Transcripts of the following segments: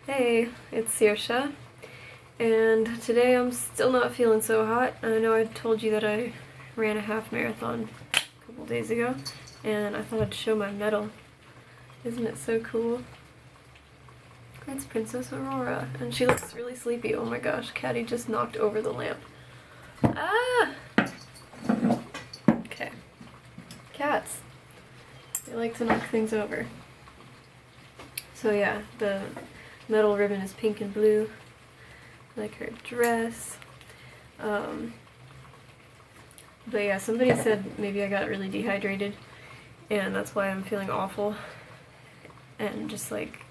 Hey, it's Saoirse, and today I'm still not feeling so hot. I know I told you that I ran a half marathon a couple days ago, and I thought I'd show my medal. Isn't it so cool? It's Princess Aurora, and she looks really sleepy. Oh my gosh, Caddy just knocked over the lamp. Ah! Okay. Cats. They like to knock things over. So yeah, the medal ribbon is pink and blue, like her dress. But yeah, somebody said maybe I got really dehydrated, and that's why I'm feeling awful and just like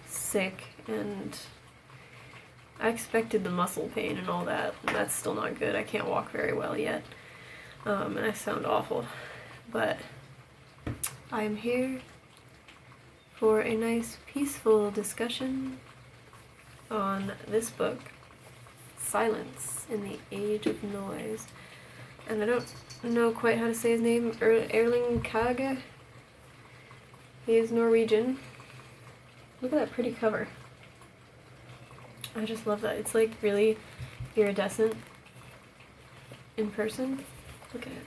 sick, and I expected the muscle pain and all that, and that's still not good. I can't walk very well yet, and I sound awful, but I'm here for a nice peaceful discussion on this book, Silence in the Age of Noise. And I don't know quite how to say his name, Erling Kagge. He is Norwegian. Look at that pretty cover. I just love that. It's like really iridescent in person. Look at it.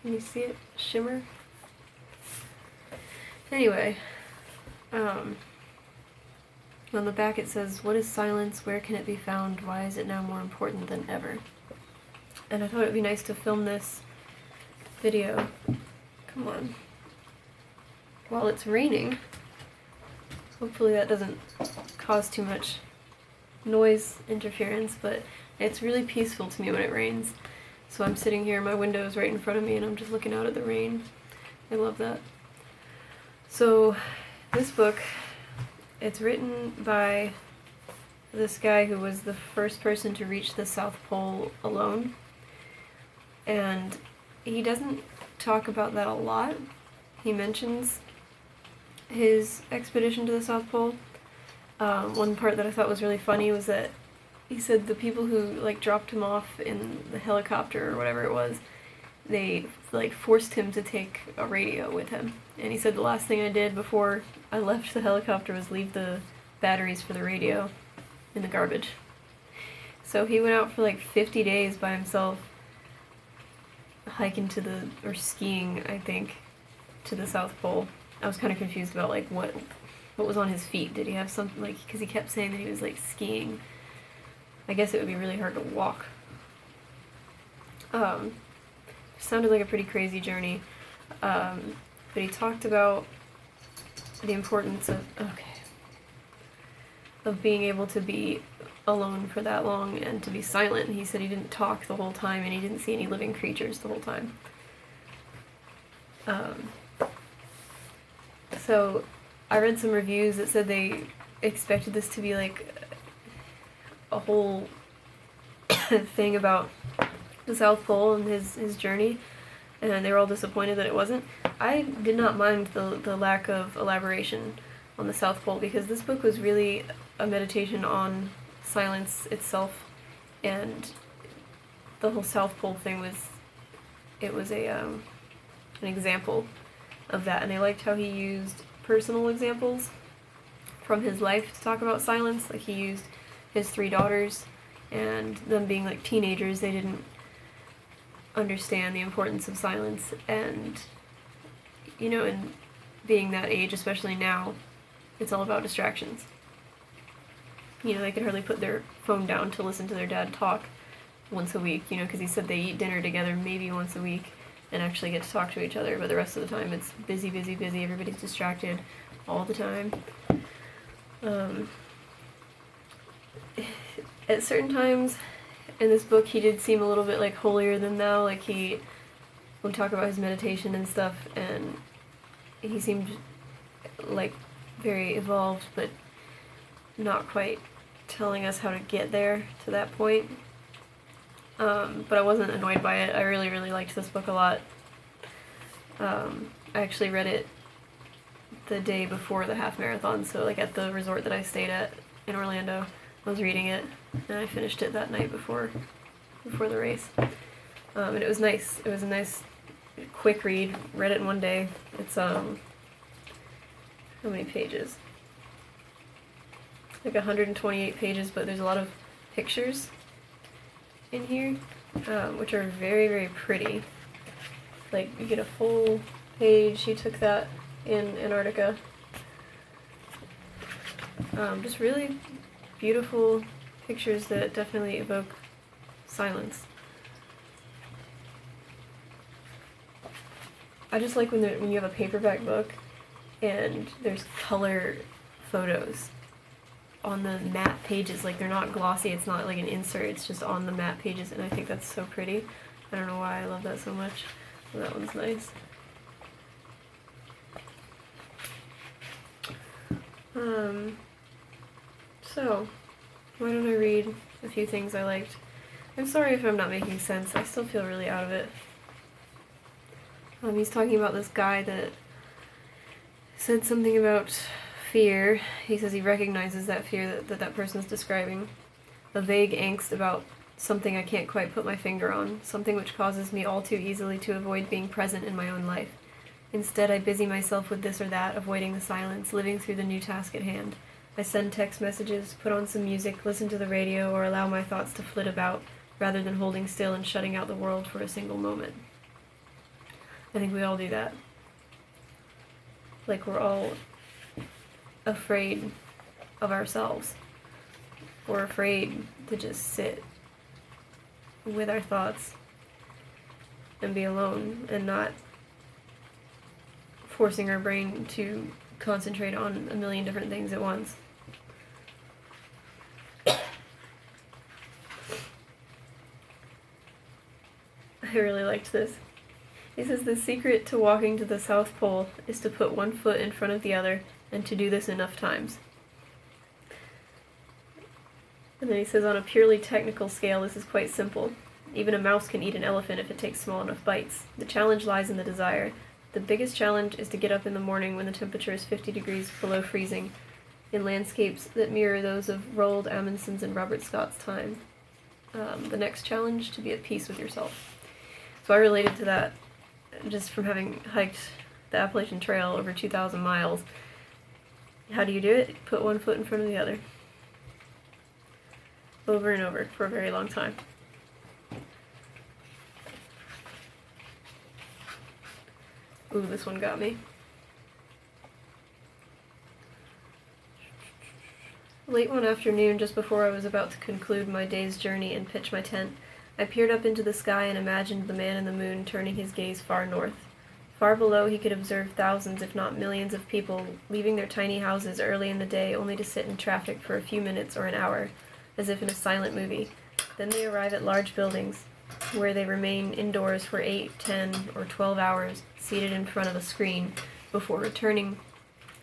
Can you see it shimmer? Anyway, on the back it says, "What is silence? Where can it be found? Why is it now more important than ever?" And I thought it would be nice to film this video, come on, while it's raining. Hopefully that doesn't cause too much noise interference, but it's really peaceful to me when it rains. So I'm sitting here, my window is right in front of me, and I'm just looking out at the rain. I love that. So this book, it's written by this guy who was the first person to reach the South Pole alone. And he doesn't talk about that a lot. He mentions his expedition to the South Pole. One part that I thought was really funny was that he said the people who like dropped him off in the helicopter or whatever it was, they like forced him to take a radio with him. And he said the last thing I did before I left the helicopter was leave the batteries for the radio in the garbage. So he went out for like 50 days by himself, hiking or skiing, I think, to the South Pole. I was kind of confused about like what was on his feet. Did he have something, like, because he kept saying that he was like skiing. I guess it would be really hard to walk. Sounded like a pretty crazy journey. But he talked about the importance of being able to be alone for that long and to be silent. He said he didn't talk the whole time and he didn't see any living creatures the whole time. So I read some reviews that said they expected this to be like a whole thing about the South Pole and his journey, and they were all disappointed that it wasn't. I did not mind the lack of elaboration on the South Pole, because this book was really a meditation on silence itself, and the whole South Pole thing was an example of that, and I liked how he used personal examples from his life to talk about silence. Like he used his 3 daughters, and them being like teenagers, they didn't understand the importance of silence, and you know, in being that age, especially now, it's all about distractions. You know, they could hardly put their phone down to listen to their dad talk once a week, you know, because he said they eat dinner together maybe once a week and actually get to talk to each other, but the rest of the time it's busy, busy, busy, everybody's distracted all the time. At certain times in this book, he did seem a little bit like holier than thou, like he would talk about his meditation and stuff, and he seemed like very evolved, but not quite telling us how to get there to that point. But I wasn't annoyed by it. I really, really liked this book a lot. I actually read it the day before the half marathon, so like at the resort that I stayed at in Orlando, I was reading it, and I finished it that night before the race. And it was nice. It was a nice, quick read. Read it in one day. It's how many pages? like 128 pages, but there's a lot of pictures in here, which are very, very pretty. Like, you get a full page. He took that in Antarctica. Just really beautiful pictures that definitely evoke silence. I just like when you have a paperback book and there's color photos on the matte pages. Like, they're not glossy, it's not like an insert, it's just on the matte pages, and I think that's so pretty. I don't know why I love that so much. Well, that one's nice. So, why don't I read a few things I liked? I'm sorry if I'm not making sense, I still feel really out of it. He's talking about this guy that said something about fear. He says he recognizes that fear that person is describing. A vague angst about something I can't quite put my finger on, something which causes me all too easily to avoid being present in my own life. Instead, I busy myself with this or that, avoiding the silence, living through the new task at hand. I send text messages, put on some music, listen to the radio, or allow my thoughts to flit about, rather than holding still and shutting out the world for a single moment. I think we all do that. Like, we're all afraid of ourselves. We're afraid to just sit with our thoughts and be alone and not forcing our brain to concentrate on a million different things at once. I really liked this. He says the secret to walking to the South Pole is to put one foot in front of the other and to do this enough times. And then he says on a purely technical scale this is quite simple. Even a mouse can eat an elephant if it takes small enough bites. The challenge lies in the desire. The biggest challenge is to get up in the morning when the temperature is 50 degrees below freezing, in landscapes that mirror those of Roald Amundsen's and Robert Scott's time. The next challenge, to be at peace with yourself. So I related to that just from having hiked the Appalachian Trail over 2,000 miles. How do you do it? Put one foot in front of the other. Over and over for a very long time. Ooh, this one got me. Late one afternoon, just before I was about to conclude my day's journey and pitch my tent, I peered up into the sky and imagined the man in the moon turning his gaze far north. Far below, he could observe thousands, if not millions, of people leaving their tiny houses early in the day only to sit in traffic for a few minutes or an hour, as if in a silent movie. Then they arrive at large buildings, where they remain indoors for 8, 10, or 12 hours, seated in front of a screen, before returning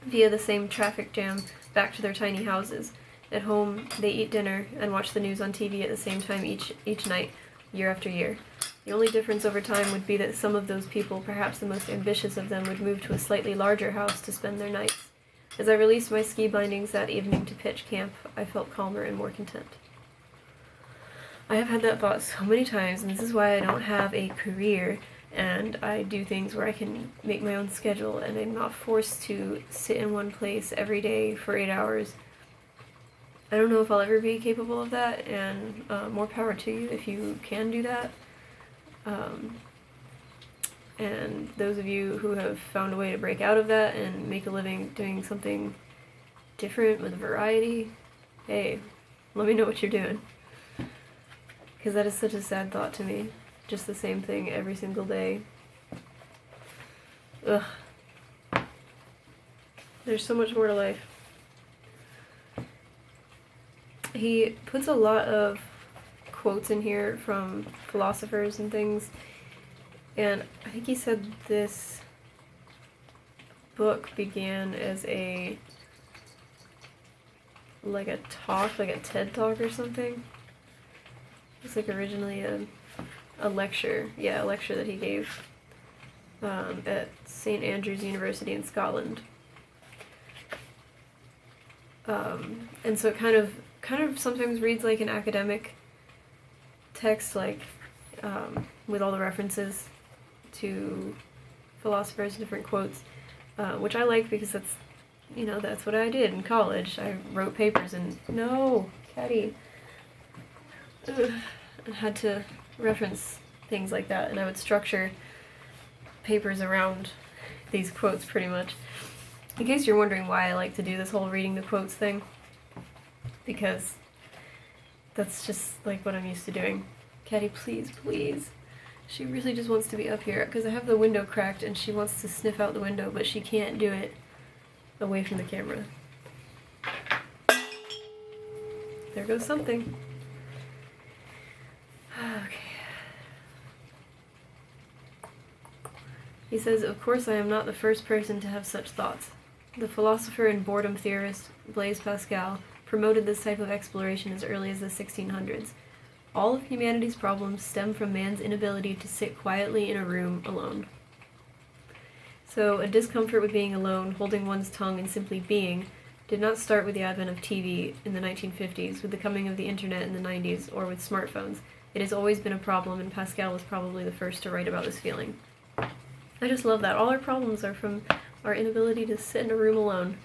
via the same traffic jam back to their tiny houses. At home, they eat dinner and watch the news on TV at the same time each night, year after year. The only difference over time would be that some of those people, perhaps the most ambitious of them, would move to a slightly larger house to spend their nights. As I released my ski bindings that evening to pitch camp, I felt calmer and more content. I have had that thought so many times, and this is why I don't have a career, and I do things where I can make my own schedule, and I'm not forced to sit in one place every day for 8 hours. I don't know if I'll ever be capable of that, and more power to you if you can do that. And those of you who have found a way to break out of that and make a living doing something different with variety, hey, let me know what you're doing. Because that is such a sad thought to me. Just the same thing every single day. Ugh. There's so much more to life. He puts a lot of quotes in here from philosophers and things, and I think he said this book began as a talk, like a TED talk or something. It's like originally a lecture, a lecture that he gave at St. Andrews University in Scotland. And so it kind of sometimes reads like an academic text, like with all the references to philosophers, different quotes, which I like because you know, that's what I did in college. I wrote papers and, no, Caddy. Ugh. I had to reference things like that, and I would structure papers around these quotes pretty much. In case you're wondering why I like to do this whole reading the quotes thing, because that's just like what I'm used to doing. Caddy, please, please. She really just wants to be up here, because I have the window cracked and she wants to sniff out the window, but she can't do it away from the camera. There goes something. Okay. He says, of course I am not the first person to have such thoughts. The philosopher and boredom theorist, Blaise Pascal, promoted this type of exploration as early as the 1600s. All of humanity's problems stem from man's inability to sit quietly in a room alone. So, a discomfort with being alone, holding one's tongue, and simply being, did not start with the advent of TV in the 1950s, with the coming of the internet in the 90s, or with smartphones. It has always been a problem, and Pascal was probably the first to write about this feeling. I just love that. All our problems are from our inability to sit in a room alone.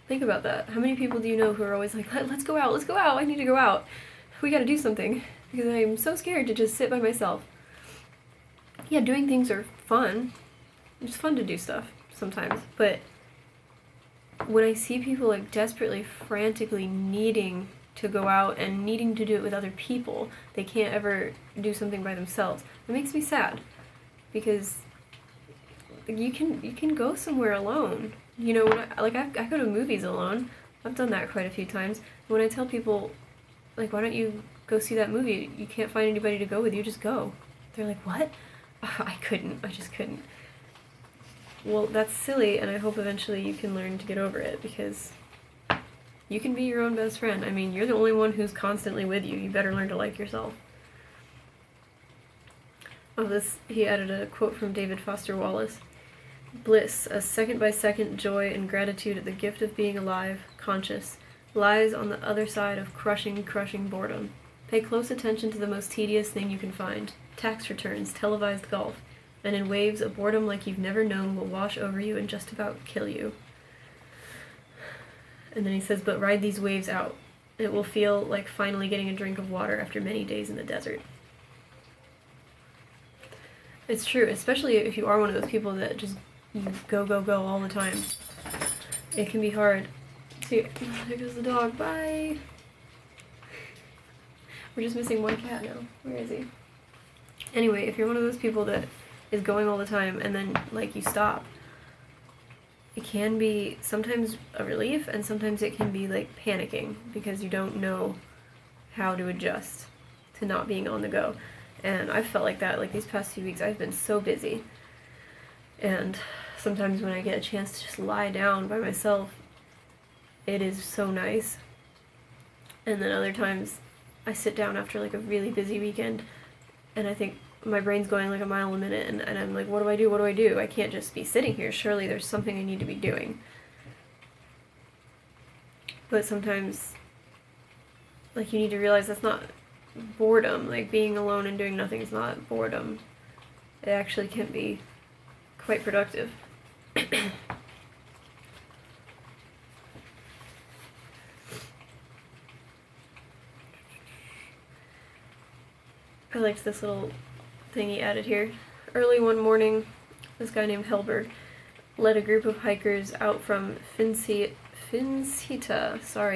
Think about that. How many people do you know who are always like, let's go out, I need to go out. We gotta do something, because I'm so scared to just sit by myself. Yeah, doing things are fun. It's fun to do stuff sometimes, but when I see people like desperately, frantically needing to go out and needing to do it with other people, they can't ever do something by themselves, it makes me sad. Because you can go somewhere alone. You know, when I go to movies alone. I've done that quite a few times. When I tell people, like, why don't you go see that movie? You can't find anybody to go with you, just go. They're like, what? I just couldn't. Well, that's silly, and I hope eventually you can learn to get over it, because you can be your own best friend. I mean, you're the only one who's constantly with you. You better learn to like yourself. Oh, he added a quote from David Foster Wallace. Bliss, a second-by-second joy and gratitude at the gift of being alive, conscious, lies on the other side of crushing, crushing boredom. Pay close attention to the most tedious thing you can find. Tax returns, televised golf, and in waves a boredom like you've never known will wash over you and just about kill you. And then he says, but ride these waves out. It will feel like finally getting a drink of water after many days in the desert. It's true, especially if you are one of those people that just go, go, go all the time. It can be hard. See, there goes the dog, bye! We're just missing one cat now. Where is he? Anyway, if you're one of those people that is going all the time and then, like, you stop, it can be sometimes a relief and sometimes it can be, like, panicking because you don't know how to adjust to not being on the go. And I've felt like that, like, these past few weeks. I've been so busy. And sometimes when I get a chance to just lie down by myself, it is so nice. And then other times, I sit down after, like, a really busy weekend, and I think my brain's going, like, a mile a minute, and I'm like, what do I do? What do I do? I can't just be sitting here. Surely there's something I need to be doing. But sometimes, like, you need to realize that's not boredom. Like, being alone and doing nothing is not boredom. It actually can be quite productive. I liked this little thing he added here. Early one morning, this guy named Helberg led a group of hikers out from Finshita,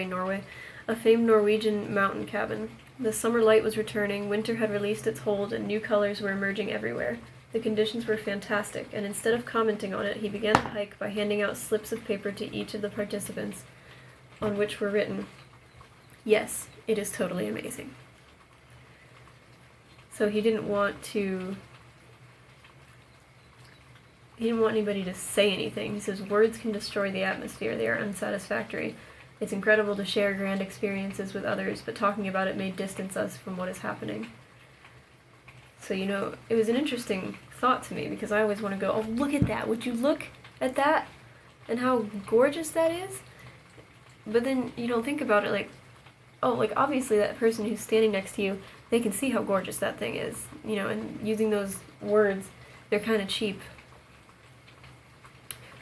Norway, a famed Norwegian mountain cabin. The summer light was returning, winter had released its hold, and new colors were emerging everywhere. The conditions were fantastic, and instead of commenting on it, he began the hike by handing out slips of paper to each of the participants, on which were written, "Yes, it is totally amazing." So he didn't want anybody to say anything. He says, words can destroy the atmosphere. They are unsatisfactory. It's incredible to share grand experiences with others, but talking about it may distance us from what is happening. So, you know, it was an interesting thought to me, because I always want to go, oh, look at that. Would you look at that? And how gorgeous that is? But then you don't think about it like, oh, like, obviously that person who's standing next to you, they can see how gorgeous that thing is, you know, and using those words, they're kind of cheap.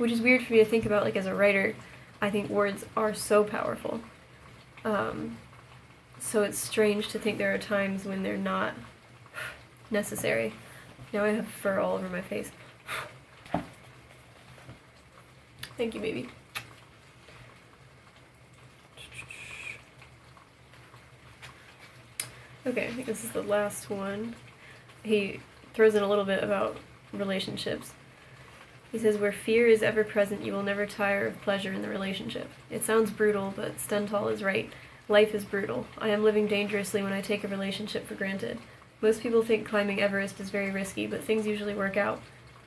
which is weird for me to think about, like, as a writer. I think words are so powerful. So it's strange to think there are times when they're not necessary. Now I have fur all over my face. Thank you, baby. Okay, I think this is the last one. He throws in a little bit about relationships. He says, where fear is ever present, you will never tire of pleasure in the relationship. It sounds brutal, but Stendhal is right. Life is brutal. I am living dangerously when I take a relationship for granted. Most people think climbing Everest is very risky, but things usually work out.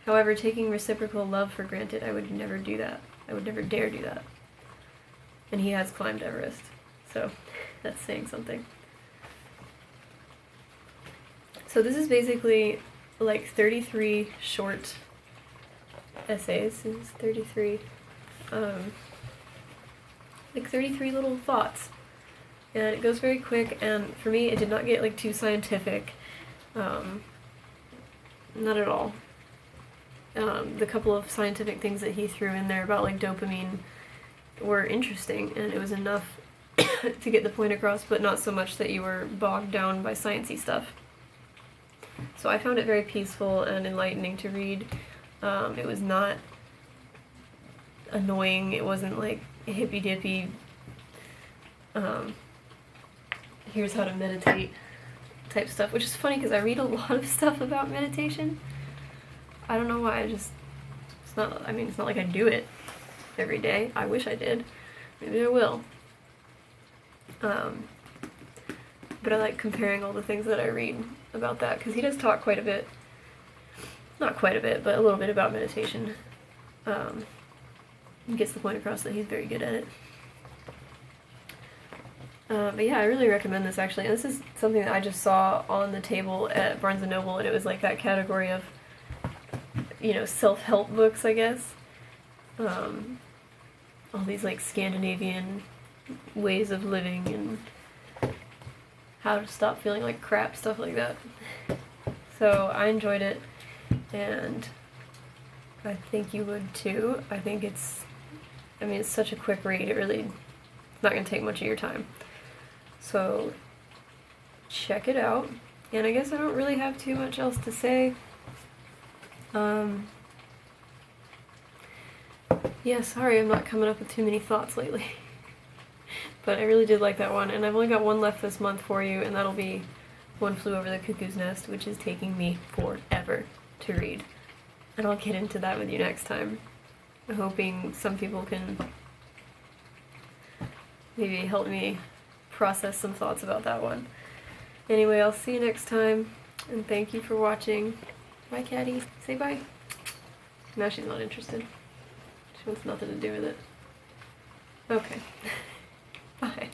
However, taking reciprocal love for granted, I would never do that. I would never dare do that. And he has climbed Everest, so that's saying something. So this is basically like 33 short essays. It's 33, like 33 little thoughts. And it goes very quick, and for me it did not get like too scientific. Not at all. The couple of scientific things that he threw in there about like dopamine were interesting, and it was enough to get the point across, but not so much that you were bogged down by sciencey stuff. So I found it very peaceful and enlightening to read. It was not annoying. It wasn't like hippy-dippy, here's how to meditate type stuff, which is funny because I read a lot of stuff about meditation. I don't know why, it's not like I do it every day. I wish I did. Maybe I will. But I like comparing all the things that I read about that, because he does talk quite a bit, not quite a bit, but a little bit about meditation. He gets the point across that he's very good at it. But yeah, I really recommend this actually, and this is something that I just saw on the table at Barnes & Noble, and it was like that category of, self-help books, I guess. All these like Scandinavian ways of living and how to stop feeling like crap, stuff like that. So I enjoyed it, and I think you would too. I think it's such a quick read, it's not going to take much of your time. So check it out, and I guess I don't really have too much else to say. Yeah, sorry I'm not coming up with too many thoughts lately. But I really did like that one, and I've only got one left this month for you, and that'll be One Flew Over the Cuckoo's Nest, which is taking me forever to read. And I'll get into that with you next time. I'm hoping some people can maybe help me process some thoughts about that one. Anyway, I'll see you next time, and thank you for watching. Bye, Caddy. Say bye. Now she's not interested. She wants nothing to do with it. Okay. Bye.